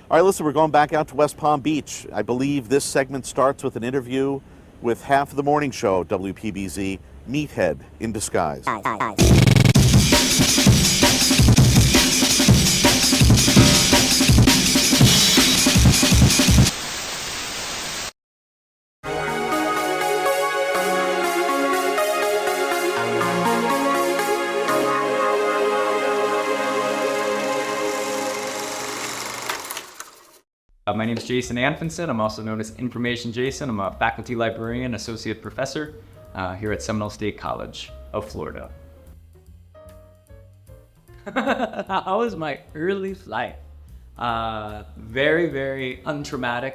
All right, listen, we're going back out to West Palm Beach. I believe this segment starts with an interview with half of the morning show, WPBZ, Meathead in disguise. My name is Jason Anfinsen. I'm also known as Information Jason. I'm a faculty librarian, associate professor here at Seminole State College of Florida. How was my early life? Very, very untraumatic,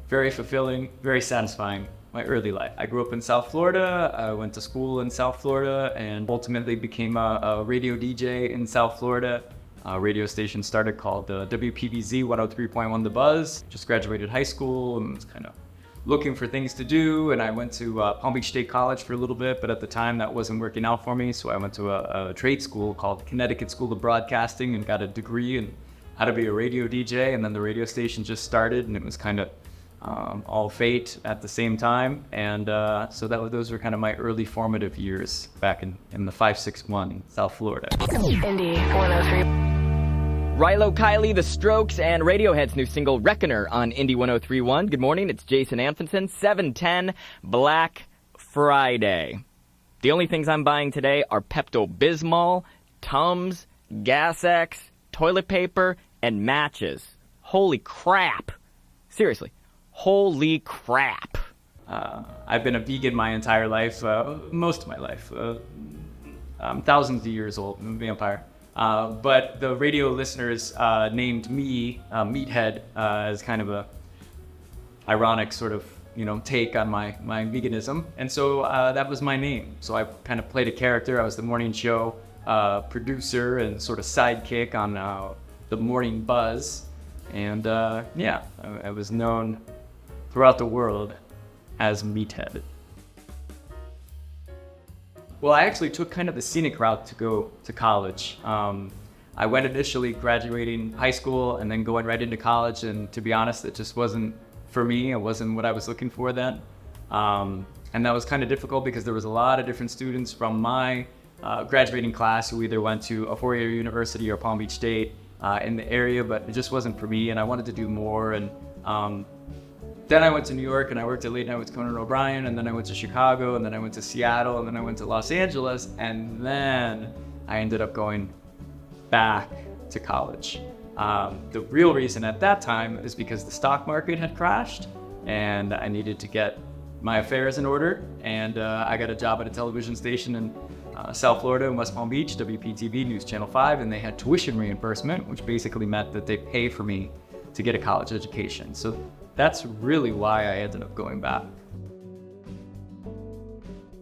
very fulfilling, very satisfying. My early life. I grew up in South Florida. I went to school in South Florida and ultimately became a radio DJ in South Florida. A radio station started called WPBZ 103.1 The Buzz. Just graduated high school and was kind of looking for things to do. And I went to Palm Beach State College for a little bit, but at the time that wasn't working out for me. So I went to a trade school called Connecticut School of Broadcasting and got a degree in how to be a radio DJ. And then the radio station just started and it was kind of all fate at the same time. And so those were kind of my early formative years back in the 561 in South Florida. Indy 103. Rilo Kiley, The Strokes, and Radiohead's new single, Reckoner, on Indy 103.1. Good morning, it's Jason Anfinsen, 7:10, Black Friday. The only things I'm buying today are Pepto-Bismol, Tums, Gas X, toilet paper, and matches. Holy crap. Seriously, holy crap. I've been a vegan my entire life, most of my life. I'm thousands of years old, I'm a vampire. But the radio listeners named me Meathead as kind of a ironic sort of take on my veganism, and so that was my name. So I kind of played a character. I was the morning show producer and sort of sidekick on the Morning Buzz, and I was known throughout the world as Meathead. Well, I actually took kind of the scenic route to go to college. I went initially graduating high school and then going right into college, and to be honest, it just wasn't for me. It wasn't what I was looking for then. And that was kind of difficult because there was a lot of different students from my graduating class who either went to a four-year university or Palm Beach State in the area, but it just wasn't for me, and I wanted to do more. And then I went to New York and I worked at Late Night with Conan O'Brien, and then I went to Chicago, and then I went to Seattle, and then I went to Los Angeles, and then I ended up going back to college. The real reason at that time is because the stock market had crashed and I needed to get my affairs in order, and I got a job at a television station in South Florida in West Palm Beach, WPTV News Channel 5, and they had tuition reimbursement, which basically meant that they pay for me to get a college education. So that's really why I ended up going back.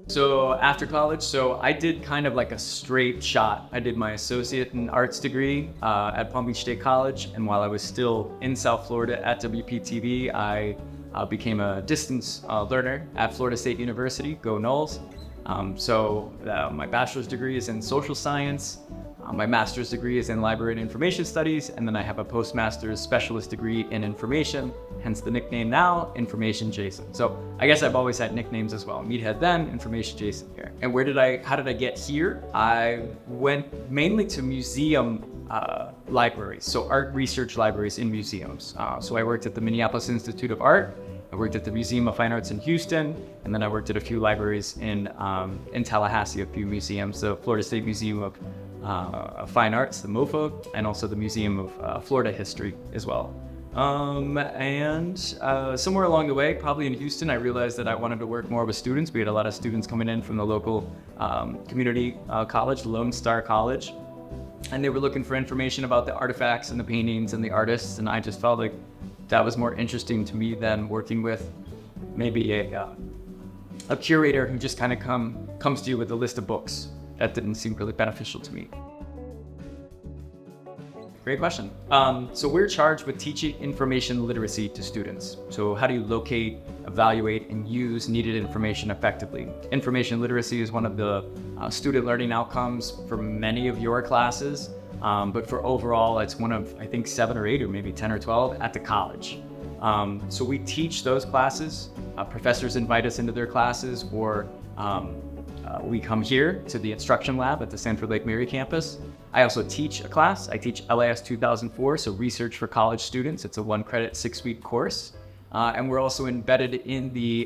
So after college, I did kind of like a straight shot. I did my associate in arts degree at Palm Beach State College, and while I was still in South Florida at WPTV, I became a distance learner at Florida State University, go Noles. My bachelor's degree is in social science. My master's degree is in library and information studies, and then I have a postmaster's specialist degree in information, hence the nickname now, Information Jason. So I guess I've always had nicknames as well. Meathead then, Information Jason here. And how did I get here? I went mainly to museum libraries, so art research libraries in museums. So I worked at the Minneapolis Institute of Art, I worked at the Museum of Fine Arts in Houston, and then I worked at a few libraries in Tallahassee, a few museums, the Florida State Museum of Fine Arts, the MoFA, and also the Museum of Florida History as well. Somewhere along the way, probably in Houston, I realized that I wanted to work more with students. We had a lot of students coming in from the local community college, Lone Star College, and they were looking for information about the artifacts and the paintings and the artists, and I just felt like that was more interesting to me than working with maybe a curator who just kind of comes to you with a list of books. That didn't seem really beneficial to me. Great question. So we're charged with teaching information literacy to students. So how do you locate, evaluate, and use needed information effectively? Information literacy is one of the student learning outcomes for many of your classes. But for overall, it's one of, I think, 7 or 8 or maybe 10 or 12 at the college. So we teach those classes. Professors invite us into their classes, or we come here to the instruction lab at the Sanford Lake Mary campus. I also teach a class. I teach LAS 2004, so Research for College Students. It's a 1-credit, 6-week course. And we're also embedded in the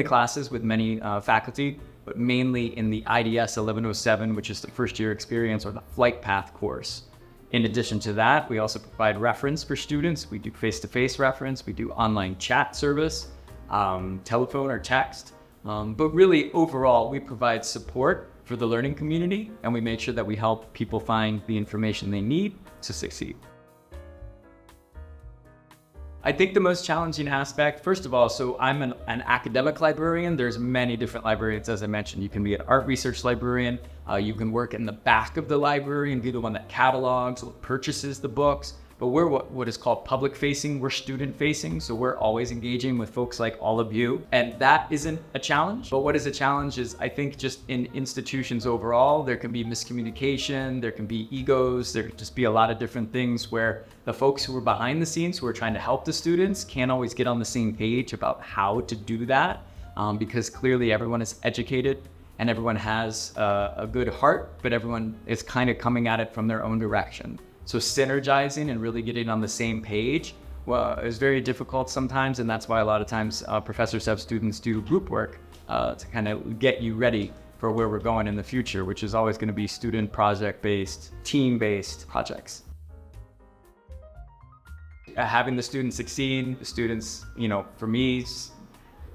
classes with many faculty, but mainly in the IDS 1107, which is the first year experience or the flight path course. In addition to that, we also provide reference for students. We do face-to-face reference. We do online chat service, telephone or text. But really, overall, we provide support for the learning community, and we make sure that we help people find the information they need to succeed. I think the most challenging aspect, first of all, so I'm an academic librarian. There's many different librarians, as I mentioned. You can be an art research librarian. You can work in the back of the library and be the one that catalogs or purchases the books. But we're what is called public facing. We're student facing. So we're always engaging with folks like all of you. And that isn't a challenge. But what is a challenge is, I think, just in institutions overall, there can be miscommunication, there can be egos, there could just be a lot of different things where the folks who are behind the scenes, who are trying to help the students, can't always get on the same page about how to do that. Because clearly everyone is educated and everyone has a good heart, but everyone is kind of coming at it from their own direction. So synergizing and really getting on the same page, well, is very difficult sometimes, and that's why a lot of times professors have students do group work to kind of get you ready for where we're going in the future, which is always going to be student project-based, team-based projects. Having the students succeed, the students, for me,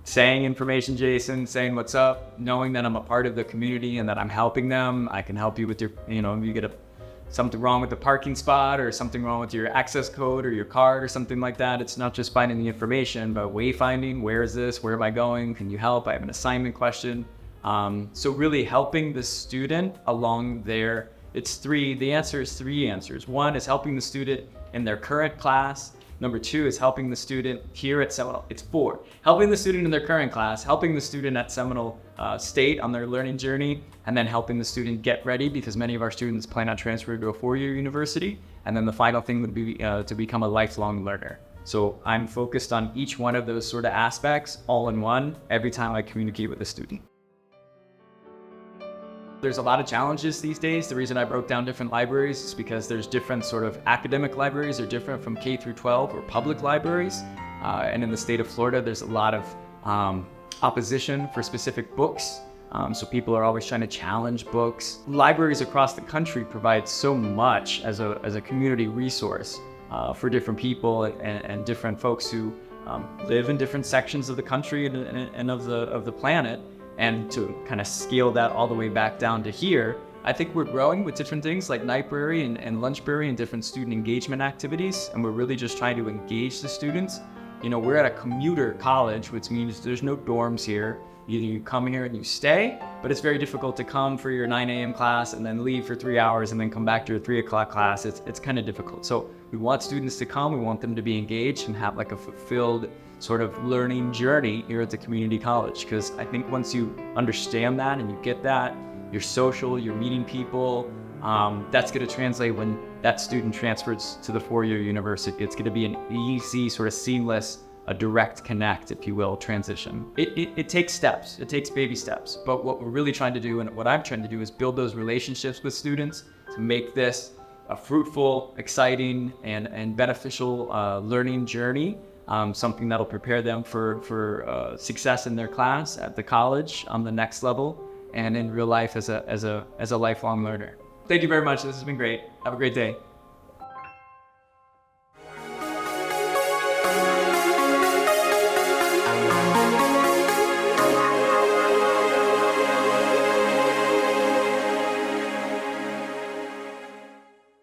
saying information, Jason, saying what's up, knowing that I'm a part of the community and that I'm helping them. I can help you with your, you get something wrong with the parking spot or something wrong with your access code or your card or something like that. It's not just finding the information, but wayfinding. Where is this? Where am I going? Can you help? I have an assignment question. So really helping the student along there. The answer is 3 answers. 1 is helping the student in their current class. Number 2 is helping the student here at Seminole. It's 4, helping the student in their current class, helping the student at Seminole State on their learning journey, and then helping the student get ready, because many of our students plan on transferring to a 4-year university. And then the final thing would be to become a lifelong learner. So I'm focused on each one of those sort of aspects all in one every time I communicate with a student. There's a lot of challenges these days. The reason I broke down different libraries is because there's different sort of academic libraries are different from K through 12 or public libraries. And in the state of Florida, there's a lot of opposition for specific books. So people are always trying to challenge books. Libraries across the country provide so much as a community resource for different people and different folks who live in different sections of the country and of the planet. And to kind of scale that all the way back down to here, I think we're growing with different things like Nightbrary and Lunchbrary and different student engagement activities. And we're really just trying to engage the students. We're at a commuter college, which means there's no dorms here. Either you come here and you stay, but it's very difficult to come for your 9 a.m. class and then leave for 3 hours and then come back to your 3 o'clock class. It's kind of difficult. So we want students to come. We want them to be engaged and have like a fulfilled sort of learning journey here at the community college. Because I think once you understand that and you get that, you're social, you're meeting people, that's going to translate when that student transfers to the 4-year university. It's going to be an easy, sort of seamless, a direct connect, if you will, transition. It takes steps. It takes baby steps. But what we're really trying to do, and what I'm trying to do, is build those relationships with students to make this a fruitful, exciting, and beneficial learning journey. Something that'll prepare them for success in their class at the college on the next level and in real life as a lifelong learner. Thank you very much. This has been great. Have a great day.